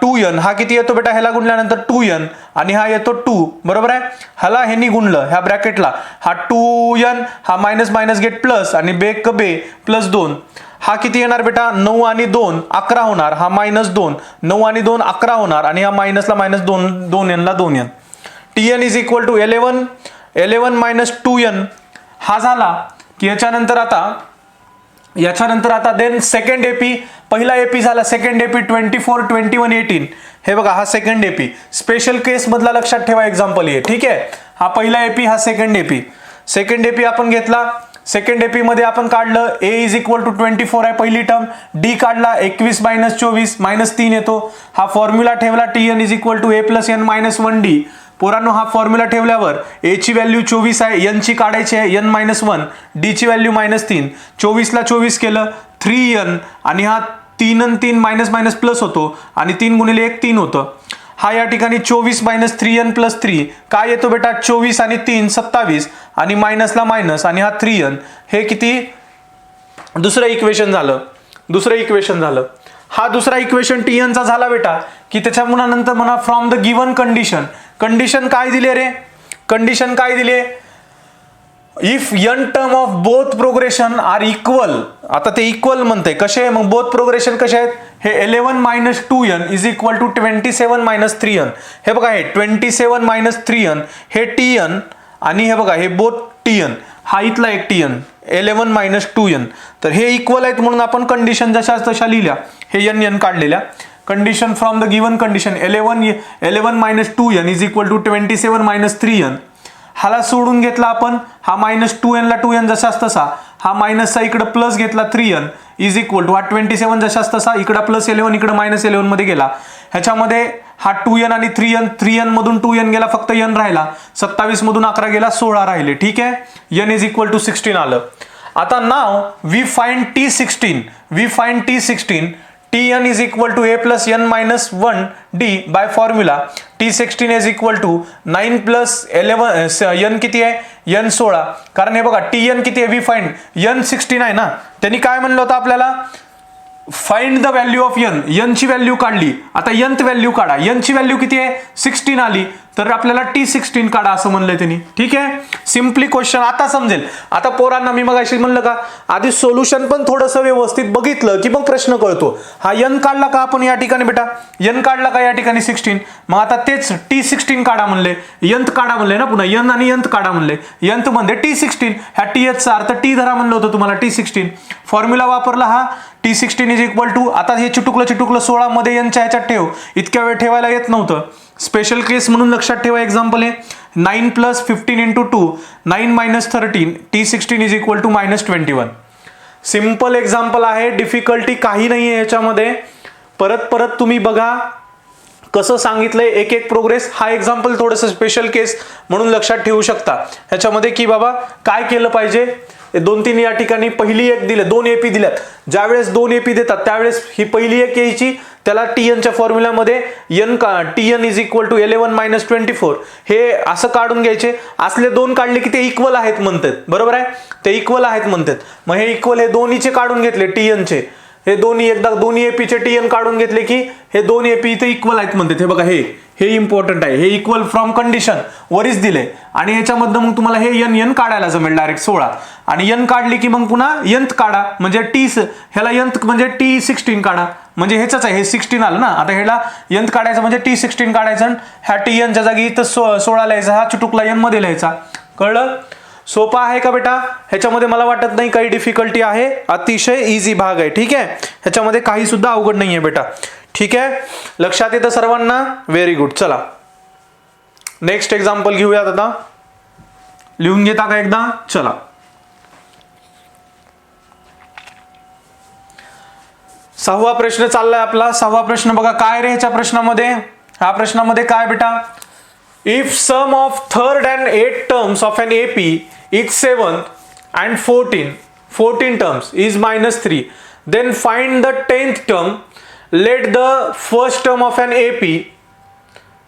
2N हा किती येतो बेटा, ह्याला गुणल्यानंतर 2N आणि हा येतो 2, बरोबर आहे. ह्याला ह्यानी गुणलं ह्या ब्रॅकेटला, हा 2N, हा मायनस गेट प्लस आणि बेक बे प्लस 2. हा किती येणार बेटा 9 आणि 2 11 होणार, हा -2, 9 आणि 2 11 होणार आणि हा मायनसला -2, 2N ला 2N. TN is equal to 11 -2N. हा झाला की याच्यानंतर आता देन सेकंड AP, पहिला AP झाला, सेकंड AP 24 21 18. हे बघा हा सेकंड AP, स्पेशल केस मधला लक्षात ठेवा एक्झाम्पल हे, ठीक आहे. हा पहिला AP, हा सेकंड AP आपण घेतला. सेकंड AP मध्ये आपण काढलं A इज इक्वल टू 24 आहे पहिली टर्म, D काढला 21 - 24 -3 येतो. हा फॉर्म्युला ठेवला TN is equal to A plus N - 1D. पोरांनो हा फॉर्म्युला ठेवल्यावर A ची व्हॅल्यू 24 आहे, N ची काढायची आहे N - 1, D ची व्हॅल्यू -3. 24 ला 24 केलं 3N आणि हा 3 आणि 3 मायनस प्लस होतो आणि 3 गुणिले 1 3 होतं. हा या ठिकाणी 24 - 3N + 3 काय येतो बेटा 24 आणि 3 27 आणि मायनसला मायनस आणि हा 3N. हे किती दुसरं इक्वेशन झालं. हा दुसरा इक्वेशन TN चा झाला बेटा की त्याच्या नंतर म्हणा फ्रॉम द गिवन कंडिशन काय दिले रे, कंडिशन काय दिले, if n term of both progression are equal. आता ते इक्वल म्हणते कसे, मग बोथ प्रोग्रेशन कसे आहेत, हे 11 - 2N is equal to 27 - 3N. हे बघा हे 27 - 3N हे TN आणि हे बघा हे बोथ TN, हा इथला एक TN 11 - 2N. तर हे इक्वल आहेत म्हणून आपण कंडिशन जशा तशा लिहिल्या, हे N काढलेल्या. Condition from the given condition 11 - 2N is equal to 27 - 3N. हाला सोडून घेतला आपण, हा -2N ला 2N जसाच तसा, हा मायनसचा इकडे प्लस घेतला 3N इज इक्वल टू हा 27 जसाच तसा, इकडे +11 इकडे -11 मध्ये गेला. ह्याच्यामध्ये हा 2N आणि 3N मधून 2N गेला, फक्त N राहिला. 27 मधून 11 गेला, 16 राहिले, ठीक आहे. N इज इक्वल टू 16 आलं. आता now we find T16. TN is equal to A plus N minus 1D by formula. T16 is equal to 9 plus 11 N किती आहे N 16. कारण हे बघा TN किती आहे, वी फाइंड N 16 आहे ना, त्यांनी काय म्हणलं होतं आपल्याला, find the value of N ची व्हॅल्यू काढली. आता Nth व्हॅल्यू काढा, N ची व्हॅल्यू किती आहे 16 आली, तर आपल्याला T16 काढा असं म्हणलंय त्यांनी, ठीक आहे. सिम्पली क्वेश्चन आता समजेल. आता पोरांना मी मगाशी म्हणलं का, आधी सोल्युशन पण थोडंसं व्यवस्थित बघितलं की मग प्रश्न कळतो. हा N काढला का आपण या ठिकाणी बेटा, N काढला का या ठिकाणी 16, मग आता तेच T16 काढा म्हणले, Nth काढा म्हणले ना, पुन्हा N आणि Nth काढा म्हणले, Nth मध्ये T16, ह्या TH चा अर्थ T धरा म्हणलं होतं तुम्हाला, T16 फॉर्म्युला वापरला. हा T16 इज इक्वल टू, आता हे चिटुकलं 16 मध्ये N च्या ह्याच्यात ठेव, इतक्या वेळ ठेवायला येत नव्हतं, स्पेशल केस म्हणून लक्षात ठेवा. एक्झाम्पल आहे 9 + 15 × 2 9 - 13, T16 is equal to -21. Simple example आहे, डिफिकल्टी काही नाही आहे याच्यामध्ये. परत तुम्ही बघा कसं सांगितलंय, एक प्रोग्रेस. हा एक्झाम्पल थोडंसं स्पेशल केस म्हणून लक्षात ठेवू शकता ह्याच्यामध्ये की बाबा काय केलं पाहिजे. 2-3 या ठिकाणी पहिली एक दिले, 2 AP दिल्यात. ज्यावेळेस 2 AP देतात त्यावेळेस ही पहिली एक यायची, त्याला TN च्या फॉर्म्युलामध्ये TN इज इक्वल टू 11 - 24 हे असं काढून घ्यायचे. असले 2 काढले की ते इक्वल आहेत म्हणतात, बरोबर आहे, ते इक्वल आहेत म्हणतात. मग हे इक्वल हे दोन्हीचे काढून घेतले TN चे, हे दोन्ही AP चे TN काढून घेतले की हे 2 AP इथे इक्वल आहेत म्हणतात. हे बघा हे इम्पॉर्टंट आहे, हे इक्वल फ्रॉम कंडिशन वरीच दिले आणि ह्याच्यामधनं मग तुम्हाला हे N काढायला जमेल डायरेक्ट 16 आणि N काढली की मग पुन्हा Nth काढा, म्हणजे ह्याला Nth म्हणजे T16 काढा, म्हणजे ह्याच आहे, हे 16 आलं ना. आता ह्याला Nth काढायचं म्हणजे T16 काढायचं आणि ह्या TN च्या जागी इथं 16 लिहायचा, हा चुटुकला N मध्ये लिहायचा. कळलं? सोपा आहे का बेटा? ह्याच्यामध्ये मला वाटत नाही काही डिफिकल्टी आहे, अतिशय इझी भाग आहे, ठीक आहे. ह्याच्यामध्ये काही सुद्धा अवघड नाहीये बेटा, ठीक आहे. लक्षात येतं सर्वांना? Very good. चला नेक्स्ट एक्झाम्पल घेऊयात. आता लिहून घेता का एकदा? चला सहावा प्रश्न चाललाय आपला. सहावा प्रश्न बघा काय रे ह्याच्या प्रश्नामध्ये. ह्या प्रश्नामध्ये काय बेटा, If sum of third and 8 terms of an AP is 7 and 14 terms is -3, then find the 10th term. Let the first term of an AP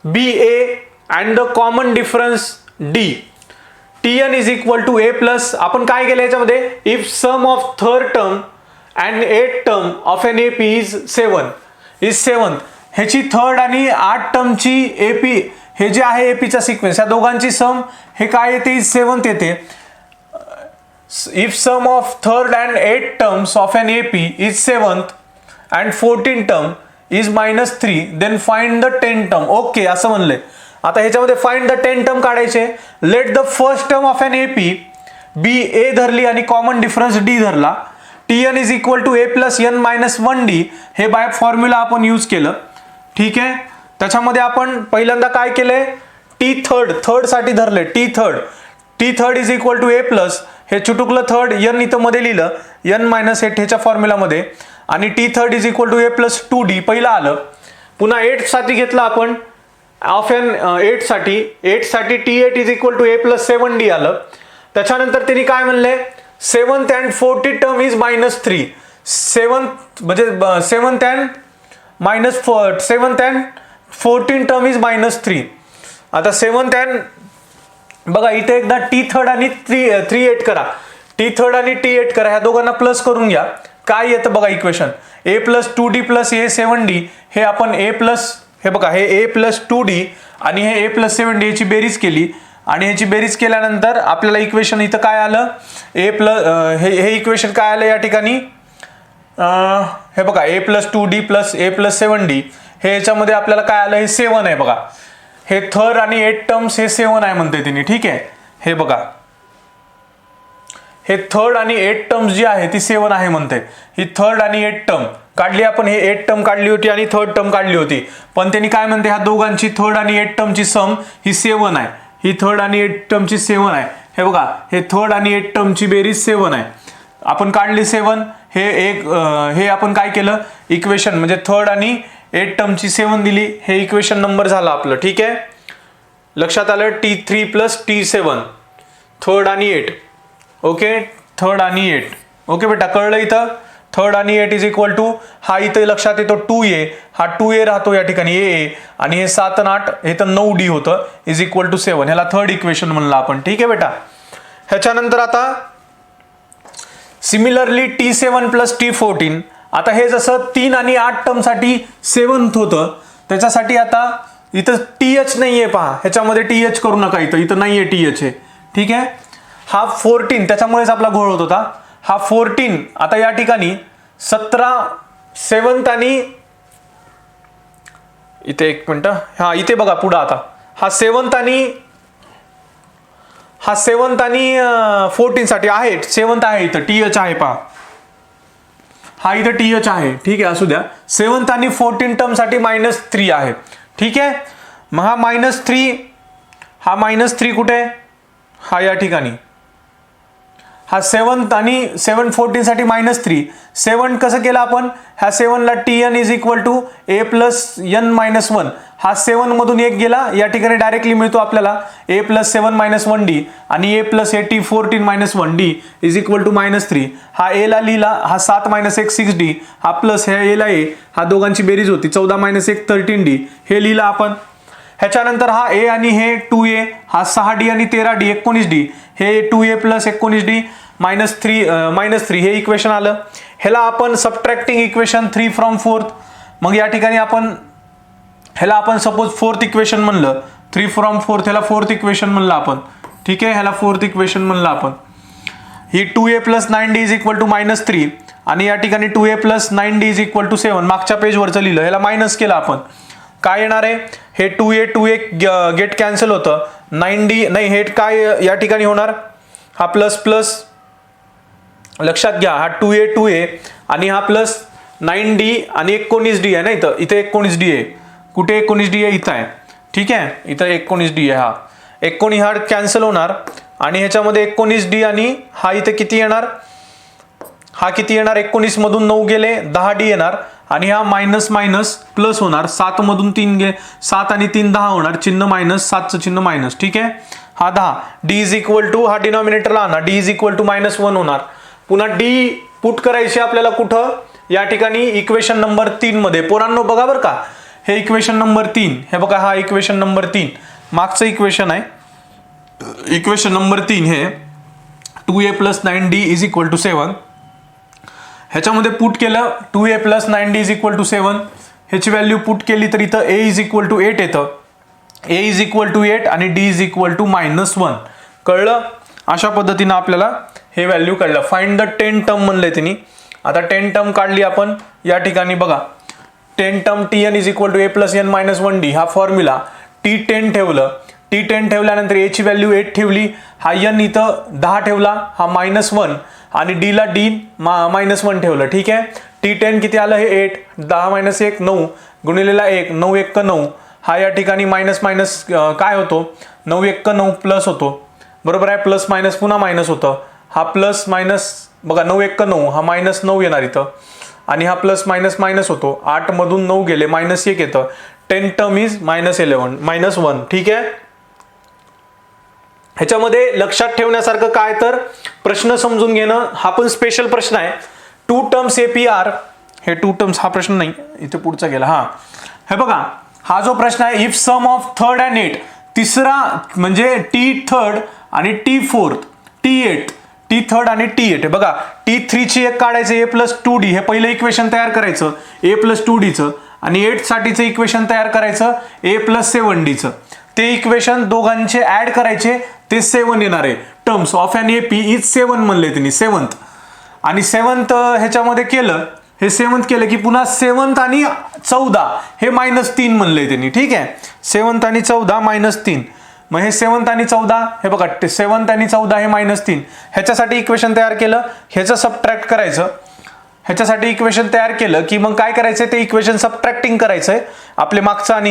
be A and the common difference D. Tn is equal to A plus, आपण काय केलं याच्यामध्ये, if sum of third term and 8 term of an AP is 7, ह्याची third आणि 8 टर्मची AP हे जे आहे एपीचा sequence, या दोघांची सम हे काय येते, 7 येते. If sum of third and 8 terms of an AP is 7th and 14 term is -3, then find the 10 term. Okay, असं म्हणलंय. आता ह्याच्यामध्ये फाइंड द 10 टर्म काढायचे. Let the first term of an AP be A धरली आणि common difference D धरला. Tn is equal to A plus n minus 1D, हे bye formula आपण यूज केलं. ठीक आहे. त्याच्यामध्ये आपण पहिल्यांदा काय केलंय, टी थर्ड साठी धरले. T third is equal to A plus, हे चुटुकलं थर्ड n इथं मध्ये लिहिलं, n मायनस 8 ह्याच्या फॉर्म्युलामध्ये, आणि T third is equal to A plus 2D पहिलं आलं. पुन्हा 8 साठी घेतलं आपण, ऑफ एन 8 साठी T8 is equal to A plus 7D आलं. त्याच्यानंतर त्यांनी काय म्हणले, 7th and 14th term is -3. 7th म्हणजे 7th and 14th term is -3. आता 7th and बघा इथे एकदा टी थर्ड आणि 3 करा, टी थर्ड आणि T8 करा, ह्या दोघांना प्लस करून घ्या. काय येतं बघा equation, A plus 2D plus A 7D, हे आपण A प्लस, हे बघा हे A प्लस 2D आणि हे A प्लस 7D याची बेरीज केली, आणि ह्याची बेरीज केल्यानंतर आपल्याला इक्वेशन इथं काय आलं, ए प्लस, हे इक्वेशन काय आलं या ठिकाणी, हे बघा A plus 2D plus A plus 7D, हे याच्यामध्ये आपल्याला काय आलं, हे 7 आहे बघा. हे थर्ड आणि 8 टर्म्स हे 7 आहे म्हणते तिने. ठीक आहे, हे बघा हे थर्ड आणि 8 टर्म्स जी आहे ती 7 आहे म्हणते. ही थर्ड आणि 8 टर्म काढली आपण, हे 8 टर्म काढली होती आणि थर्ड टर्म काढली होती, पण त्यांनी काय म्हणते, ह्या दोघांची थर्ड आणि 8 टर्मची सम ही 7 आहे. ही थर्ड आणि 8 टर्मची 7 आहे. हे बघा हे थर्ड आणि 8 टर्मची बेरीज 7 आहे. आपण काढली 7, हे आपण काय केलं, इक्वेशन म्हणजे थर्ड आणि 8 टर्मची 7 दिली, हे इक्वेशन नंबर झालं आपलं. ठीक आहे, लक्षात आलं. T3 प्लस T7, थर्ड आणि 8. ओके, थर्ड आणि 8. ओके बेटा, कळलं इथं. थर्ड आणि 8 इज इक्वल टू, हा इथं लक्षात येतो 2A, हा 2A राहतो या ठिकाणी AA, आणि हे 7 आणि 8 हे तर 9D होतं, इज इक्वल टू 7. ह्याला थर्ड इक्वेशन म्हणलं आपण. ठीक आहे बेटा. ह्याच्यानंतर आता सिमिलरली T7 प्लस T14, आता हे जसं 3 आणि 8 टर्म साठी 7th होतं, त्याच्यासाठी आता इथं TH नाहीये पहा, ह्याच्यामध्ये TH करू नका, इथं नाहीये TH हे. ठीक आहे. हा 14, त्याच्यामुळेच आपला घोळ होत होता. हा 14 आता या ठिकाणी 17 7th आणि इथे एक मिनिट, हा इथे बघा पुढे, आता हा 7th आणि 14 साठी आहे, 7th आहे इथं, TH आहे पहा, हा इथं TH आहे. ठीक आहे, असू द्या. 7th आणि 14 टर्म साठी -3 आहे. ठीक आहे, मग हा -3 कुठे, हा या ठिकाणी, हा 7th आणि 7 14 साठी -3. 7 कसं केलं आपण, ह्या 7 ला Tn is equal to A plus n minus 1, हा 7 मधून 1 गेला, या ठिकाणी डायरेक्टली मिळतो आपल्याला A प्लस 7 मायनस 1D, आणि A प्लस T14 minus 1D is equal to -3. हा A ला लिहिला, हा 7 मायनस 1 6D, हा प्लस ह्या A ला A, हा दोघांची बेरीज होती 14 मायनस 1 13D, हे लिहिलं आपण. ह्याच्यानंतर हा A आणि हे 2A, हा 6D आणि 13D 19D, हे 2A प्लस 19D -3 हे इक्वेशन आलं. ह्याला आपण सबट्रॅक्टिंग इक्वेशन 3 फ्रॉम 4th, मग या ठिकाणी ह्याला आपण सपोज 4th इक्वेशन म्हणलं, 3 फ्रॉम 4th, ह्याला 4th इक्वेशन म्हणलं आपण. ठीक आहे, ह्याला 4th इक्वेशन म्हणलं आपण. ही 2A plus 9D is equal to -3, आणि या ठिकाणी 2A plus 9D is equal to 7, मागच्या पेजवरचं लिहिलं, ह्याला मायनस केलं आपण. काय येणार आहे, हे 2A गेट कॅन्सल होतं, 9D नाही, हे काय या ठिकाणी होणार, हा प्लस प्लस लक्षात घ्या, हा 2A आणि हा प्लस 9D आणि 19D आहे ना, इथे 19D आहे, कुठे 19D आहे, इथं आहे. ठीक आहे, इथं 19D आहे, हा 19 हा कॅन्सल होणार, आणि ह्याच्यामध्ये 19D आणि हा इथे किती येणार, हा किती येणार, 19 मधून 9 गेले 10 डी येणार आणि हा मायनस मायनस प्लस होणार, 7 मधून 3 गे 7 आणि 3 10 होणार, चिन्ह मायनस, 7चं चिन्ह मायनस, ठीक आहे. हा 10 डी इज इक्वल टू, हा डिनॉमिनेटरला आणा, डी इज इक्वल टू -1 होणार. पुन्हा डी पुट करायची आपल्याला कुठं, या ठिकाणी इक्वेशन नंबर 3 मध्ये. पोरांनो बघा बरं का, हे इक्वेशन नंबर 3, हे बघा हा इक्वेशन नंबर 3 मागचं इक्वेशन आहे. इक्वेशन नंबर 3 हे 2a + 9d = 7. ह्याच्यामध्ये पुट केलं 2a + 9d = 7. ह्याची व्हॅल्यू पुट केली तर इथं a = 8 येतं. a = 8 आणि d = -1. कळलं? अशा पद्धतीनं आपल्याला हे व्हॅल्यू कळलं. फाइंड द 10 टर्म म्हणले त्यांनी. आता 10 टर्म काढली आपण. या ठिकाणी बघा 10 term tn = a + n - 1d हा फॉर्म्युला. t10 ठेवलं, t10 ठेवल्यानंतर a ची व्हॅल्यू 8 ठेवली, हा n इथं 10 ठेवला, हा -1 आणि d ला d -1 ठेवलं, ठीक आहे. t10 किती आलं, हे 8, 10 - 1 9 गुणिलेला 1, 9 × 1 = 9. हा या ठिकाणी मायनस मायनस काय होतो, 9 × 1 = 9 प्लस होतो, बरोबर आहे. प्लस मायनस पुन्हा मायनस होतं, हा प्लस मायनस बघा 9 × 1 = 9, हा -9 येणार इथं आणि हा प्लस मायनस मायनस होतो, 8 मधून 9 गेले -1 येतं. 10 टर्म इज -1, ठीक आहे. ह्याच्यामध्ये लक्षात ठेवण्यासारखं काय तर प्रश्न समजून घेणं, हा पण स्पेशल प्रश्न आहे. 2 टर्म्स APR, हे 2 टर्म्स हा प्रश्न नाही, इथे पुढचा गेला. हा हे बघा, हा जो प्रश्न आहे, if sum of third and 8, तिसरा म्हणजे t3 आणि t4, t8, t3 आणि t8. बघा t3 ची एक काढायचं a + 2d, हे पहिलं इक्वेशन तयार करायचं a + 2dचं आणि 8 साठीचं इक्वेशन तयार करायचं a + 7dचं. ते इक्वेशन दोघांचे ऍड करायचे, ते 7 येणार आहे. Terms of an AP is 7 म्हणले त्यांनी, 7th आणि 7th ह्याच्यामध्ये केलं, हे 7th केलं की पुन्हा 7th आणि 14 हे -3 म्हणले त्यांनी, ठीक आहे. 7th आणि 14 -3. मग हे 7th आणि 14 हे बघा 7th आणि 14 हे -3. ह्याच्यासाठी इक्वेशन तयार केलं, ह्याचं सबट्रॅक्ट करायचं. ह्याच्यासाठी इक्वेशन तयार केलं की मग काय करायचं, ते इक्वेशन सबट्रॅक्टिंग करायचंय आपले मागचं आणि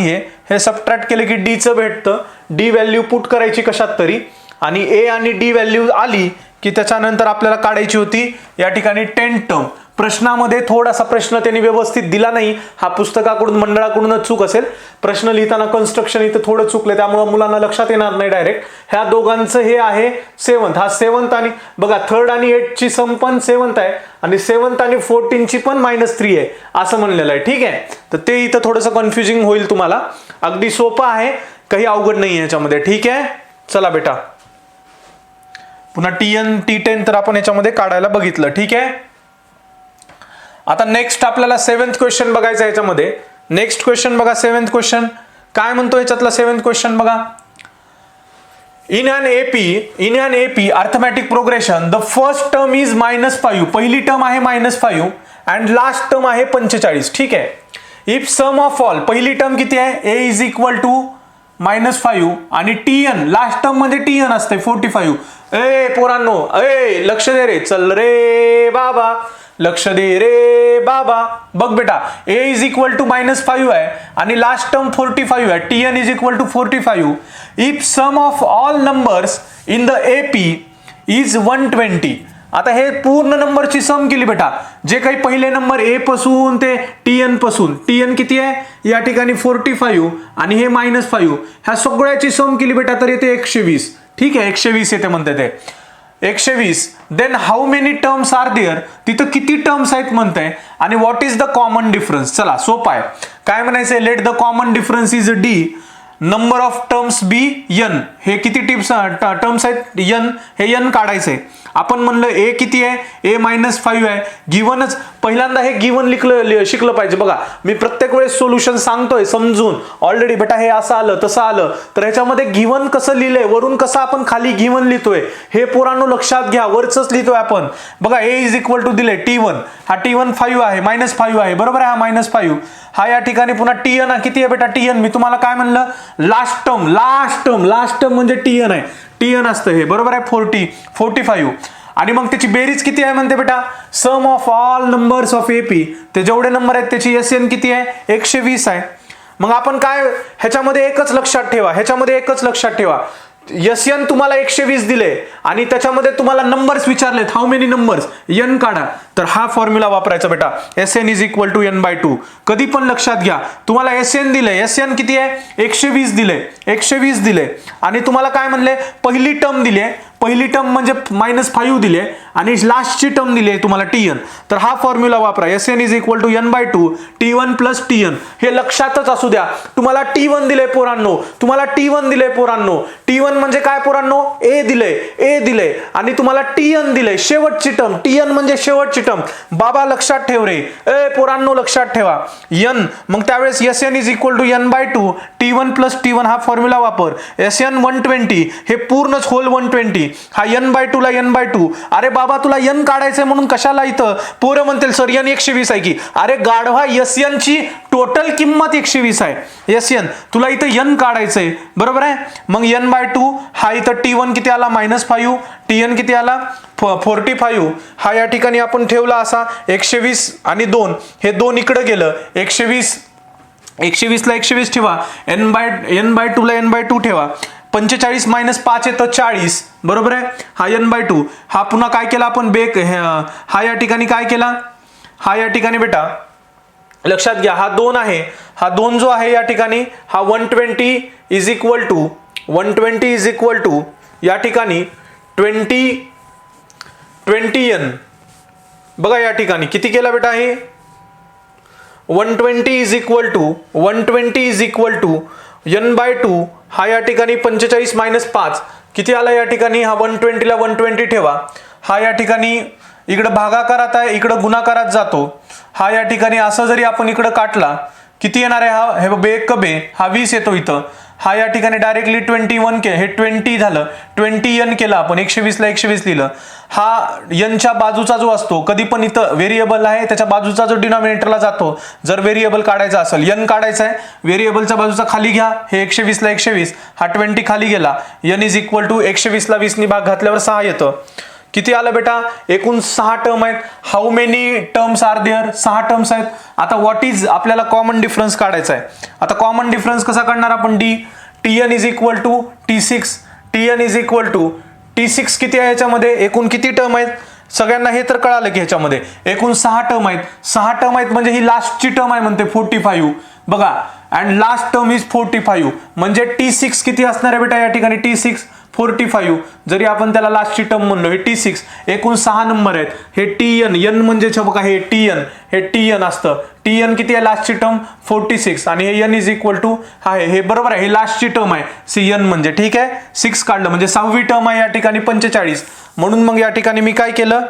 हे सबट्रॅक्ट केलं की d चं भेटतं. d व्हॅल्यू पुट करायची कशात तरी आणि a आणि d व्हॅल्यू आली की त्याच्यानंतर आपल्याला काढायची होती या ठिकाणी 10 टर्म. प्रश्नामध्ये थोडासा प्रश्न त्यांनी व्यवस्थित दिला नाही, हा पुस्तकाकडून मंडळाकडूनच चूक असेल. प्रश्न लिहिताना कन्स्ट्रक्शन इथं थोडं चुकले, त्यामुळे मुलांना लक्षात येणार नाही डायरेक्ट. ह्या दोघांचं हे आहे 7th, हा 7th आणि बघा 3rd आणि 8 ची सम पण 7th आहे आणि 7th आणि 14 ची पण -3 आहे असं म्हणलेलं आहे, ठीक आहे. तर ते इथं थोडंसं कन्फ्युजिंग होईल तुम्हाला. अगदी सोपं आहे, काही अवघड नाही ह्याच्यामध्ये, ठीक आहे. चला बेटा, पुन्हा tn t10 तर आपण याच्यामध्ये काढायला बघितलं, ठीक आहे. आता नेक्स्ट आपल्याला 7th क्वेश्चन बघायचा आहे याच्यामध्ये. नेक्स्ट क्वेश्चन बघा, 7th क्वेश्चन काय म्हणतो याच्यातला 7th क्वेश्चन बघा. In an AP arithmetic progression the first term is -5, पहिली टर्म आहे -5 अँड लास्ट टर्म आहे 45, ठीक आहे. इफ सम ऑफ ऑल, पहिली टर्म किती आहे, a = -5 आणि tn लास्ट टर्म मध्ये tn असते 45. ए पोरांनो, ए लक्ष दे रे, चल रे बाबा, लक्ष दे रे बाबा. बघ बेटा, a = -5 आहे आणि लास्ट टर्म 45 आहे, tn = 45. If sum of all numbers in the AP is 120. आता हे पूर्ण नंबरची सम केली बेटा, जे काही पहिले नंबर a पासून ते tn पासून, tn किती आहे या ठिकाणी 45 आणि हे -5, ह्या सगळ्याची सम केली बेटा तर येते 120, ठीक आहे. 120 येते म्हणते ते 120. Then how many terms are there, तिथं किती टर्म्स आहेत म्हणताय आणि what is the common difference. चला सोपं आहे, काय म्हणायचंय, let the common difference is d, number of terms be n. हे किती टर्म्स आहेत n, हे n काढायचंय. आपण म्हणलं a किती आहे, a -5 आहे. गिव्हनच पहिल्यांदा हे गिव्हन शिकलं पाहिजे. बघा मी प्रत्येक वेळेस सोल्युशन सांगतोय समजून, ऑलरेडी बेटा हे असं आलं तसं आलं, तर ह्याच्यामध्ये गिव्हन कसं लिहिलंय, वरून कसं आपण खाली गिव्हन लिहितोय हे पोरांनो लक्षात घ्या. वरचंच लिहितोय आपण. बघा a = दिले t1, हा t1 5 आहे, -5 आहे, बरोबर आहे, हा -5. हा या ठिकाणी पुन्हा tn किती आहे बेटा, tn मी तुम्हाला काय म्हणलं, लास्ट टर्म म्हणजे tn आहे, tn असतं हे, बरोबर आहे, 45. आणि मग त्याची बेरीज किती आहे म्हणते बेटा, sum of all numbers of AP, ते जेवढे नंबर आहेत त्याची SN किती आहे, 120 आहे. मग आपण काय ह्याच्यामध्ये एकच लक्षात ठेवा, एस एन तुम्हाला 120 दिले आणि त्याच्यामध्ये तुम्हाला नंबर्स विचारलेत, हाऊ मेनी नंबर्स, एन काढा. तर हा फॉर्म्युला वापरायचा बेटा, S N is equal to N by two. कधी पण लक्षात घ्या, तुम्हाला एस एन दिले, एस एन किती आहे, 120 दिले, 120 दिले आणि तुम्हाला काय म्हणले, पहिली टर्म दिली आहे, पहिली टर्म म्हणजे -5 दिले आणि लास्टची टर्म दिली आहे तुम्हाला टीएन. तर हा फॉर्म्युला वापरा, s N is equal to N by two T one plus t n. हे लक्षातच असू द्या, तुम्हाला टी1 दिले पोरांनो, तुम्हाला टी1 दिले पोरांनो. टी1 म्हणजे काय पोरांनो, ए दिले, ए दिले आणि तुम्हाला टीएन दिले, शेवटची टर्म. टीएन म्हणजे शेवटची टर्म. बाबा लक्षात ठेव रे, ए पोरांनो लक्षात ठेवा, एन. मग त्यावेळेस S N is equal to N by two T one plus T one हा फॉर्म्युला वापर. एस एन 120 हे पूर्णच होल 120, हा एन बाय टू ला एन बाय टू. अरे बाबा तुला एन काढायचंय म्हणून कशाला इथं पोरं म्हणतील सर एन 120 आहे की. अरे गाढवा, एस एन ची टोटल किंमत 120 आहे. एस एन तुला इथं एन काढायचंय, बरोबर आहे. मग एन बाय टू हा इथं टी1 किती आला, -5, टीएन किती आला, 45. हा या ठिकाणी आपण ठेवला असा 120 आणि 2, हे 2 इकडे गेलं, 120 ला 120 ठेवा, एन बाय टू ला एन बाय टू ठेवा, 45 - 5 येतं 40, बरोबर आहे. हा एन बाय टू, हा पुन्हा काय केला आपण हा या ठिकाणी काय केला, हा या ठिकाणी बेटा लक्षात घ्या, हा 2 आहे, हा 2 जो आहे या ठिकाणी हा 120 is equal to 120 is equal to या ठिकाणी 20 एन. बघा या ठिकाणी किती केला बेटा, हे 120 is equal to N by two, हा या ठिकाणी 45 - 5 किती आला या ठिकाणी, हा 120 ला 120 ठेवा, हा या ठिकाणी इकडे भागाकारात आहे, इकडे गुणाकारात जातो. हा या ठिकाणी असं जरी आपण इकडे काटला किती येणार आहे, हा हे बे कबे हा 20 येतो इथं. हा या ठिकाणी डायरेक्टली 21 के, हे 20 झालं, 20 एन केलं आपण, 120 ला 120 लिहिलं. हा एनच्या बाजूचा जो असतो, कधी पण इथं व्हेरिएबल आहे त्याच्या बाजूचा जो डिनॉमिनेटरला जातो, जर व्हेरिएबल काढायचा असेल, एन काढायचा आहे, व्हेरिएबलच्या बाजूचा खाली घ्या, हे 120 ला 120, हा 20 खाली गेला, एन इज इक्वल टू 120 ला 20 नी भाग घातल्यावर 6 येतं. किती आलं बेटा, एकूण 6 टर्म आहेत. How many terms are there, 6 terms आहेत. आता व्हॉट इज आपल्याला कॉमन डिफरन्स काढायचा आहे. आता कॉमन डिफरन्स कसा काढणार आपण, D TN is equal to टी6, टीएन इज इक्वल टू टी6 किती आहे याच्यामध्ये, एकूण किती टर्म आहेत, सगळ्यांना हे तर कळालं की ह्याच्यामध्ये एकूण 6 टर्म आहेत. 6 टर्म आहेत म्हणजे ही लास्टची टर्म आहे म्हणते 45, बघा, अँड लास्ट टर्म इज 45, म्हणजे टी6 किती असणार आहे बेटा या ठिकाणी, टी6 45, जरी आपण त्याला लास्टची टर्म म्हणलो, हे टी6 एकूण 6 नंबर आहेत. हे टीएन, एन म्हणजे बघा हे टीएन, हे टीएन असतं, टीएन किती आहे लास्टची टर्म 46 आणि हे एन इज इक्वल टू आहे, हे बरोबर आहे, हे लास्टची टर्म आहे सी एन म्हणजे, ठीक आहे. 6 काढलं म्हणजे 6वी टर्म आहे या ठिकाणी 45, म्हणून मग या ठिकाणी मी काय केलं,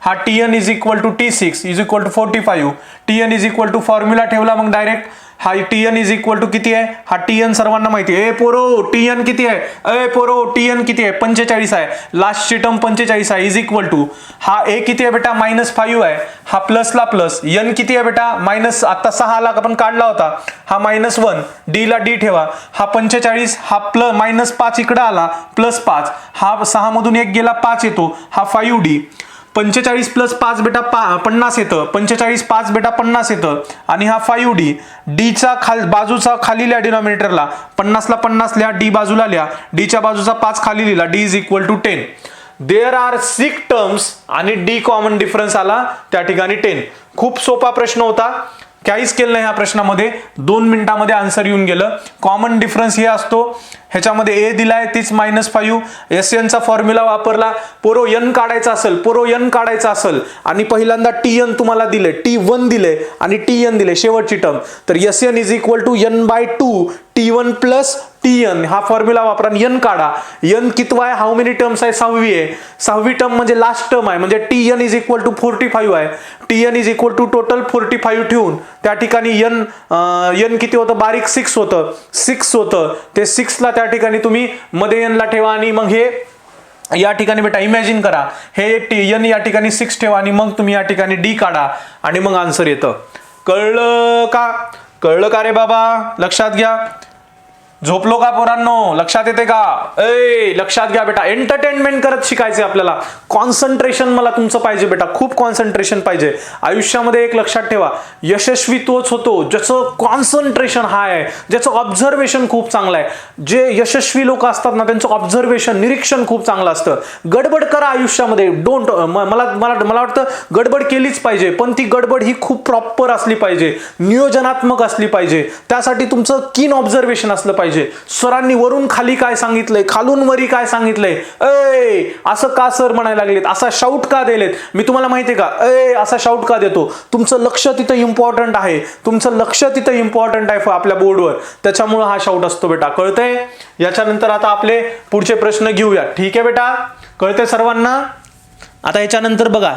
हा टीएन इज इक्वल टू टी6 is equal to 45, TN is equal to formula ठेवला मग डायरेक्ट, हा टीएन इज इक्वल टू किती आहे, हा टीएन सर्वांना माहिती आहे, ए पोरो टीएन किती आहे, ए पोरो टीएन किती आहे, 45 आहे, लास्टची टर्म 45 आहे, इज इक्वल टू हा ए किती आहे बेटा, -5 आहे, हा प्लसला प्लस, एन किती आहे बेटा, मायनस, आता 6 ला आपण काढला होता, हा -1, डी ला डी ठेवा, हा 45, हा -5 इकडे आला, +5, हा 6 मधून 1 गेला 5 येतो, हा 5D, 45 + 5 बेटा 50 येतं, 45 5 बेटा 50 येतं आणि हा 5D, डीचा बाजूचा खाली लिहा डिनॉमिनेटरला, 50 ला 50 लिहा, डी बाजूला लिहा, डीच्या बाजूचा 5 खाली लिहिला, d is equal to 10. There are 6 terms आणि डी कॉमन डिफरन्स आला त्या ठिकाणी 10. खूप सोपा प्रश्न होता, काहीच केलं नाही ह्या प्रश्नामध्ये, 2 मिनिटांमध्ये आन्सर येऊन गेलं. कॉमन डिफरन्स हे असतो, ह्याच्यामध्ये ए दिलाय तीच -5, एस एनचा फॉर्म्युला वापरला, पोरो एन काढायचा असेल आणि पहिल्यांदा टी एन तुम्हाला दिले, टी1 दिले आणि टी एन दिले शेवटची टर्म, तर s N is equal to N by two T one plus t n, हा फॉर्म्युला वापरा, एन काढा. एन कितवा आहे, हाऊ मेनी टर्म्स आहे, 6वी आहे, 6वी टर्म म्हणजे लास्ट टर्म आहे, म्हणजे टीएन इज इक्वल टू 45 आहे, t n is equal to total 45 ठेवून त्या ठिकाणी एन किती होतं, बारीक 6 होतं, ते 6 ला त्या ठिकाणी तुम्ही मध्ये एन ला ठेवा आणि मग हे या ठिकाणी बेटा इमॅजिन करा, हे एन या ठिकाणी 6 ठेवा आणि मग तुम्ही या ठिकाणी डी काढा आणि मग आन्सर येतं. कळलं का रे बाबा, लक्षात घ्या. झोपलो का पोरांनो? लक्षात येते का? लक्षात घ्या बेटा, एंटरटेनमेंट करत शिकायचे आपल्याला. कॉन्सन्ट्रेशन मला तुमचं पाहिजे बेटा, खूप कॉन्सन्ट्रेशन पाहिजे आयुष्यामध्ये. एक लक्षात ठेवा, यशस्वी तोच होतो ज्याचं कॉन्सन्ट्रेशन हाय आहे, ज्याचं ऑब्झर्वेशन खूप चांगलं आहे. जे यशस्वी लोक असतात ना, त्यांचं ऑब्झर्वेशन, निरीक्षण खूप चांगलं असतं. गडबड करा आयुष्यामध्ये, डोंट, मला वाटतं गडबड केलीच पाहिजे, पण ती गडबड ही खूप प्रॉपर असली पाहिजे, नियोजनात्मक असली पाहिजे. त्यासाठी तुमचं कीन ऑब्झर्वेशन असलं पाहिजे. सरांनी वरून खाली काय सांगितलंय, खालून वरी काय सांगितलंय, असं का सर म्हणायला लागलेत, असा शाऊट का दिलेत, मी तुम्हाला माहितीये का असा शाऊट का देतो? तुमचं लक्ष तिथं इम्पॉर्टंट आहे, तुमचं लक्ष तिथं इम्पॉर्टंट आहे आपल्या बोर्डवर, त्याच्यामुळे हा शाऊट असतो बेटा. कळतंय? याच्यानंतर आता आपले पुढचे प्रश्न घेऊया. ठीक आहे बेटा, कळतंय सर्वांना? आता याच्यानंतर बघा,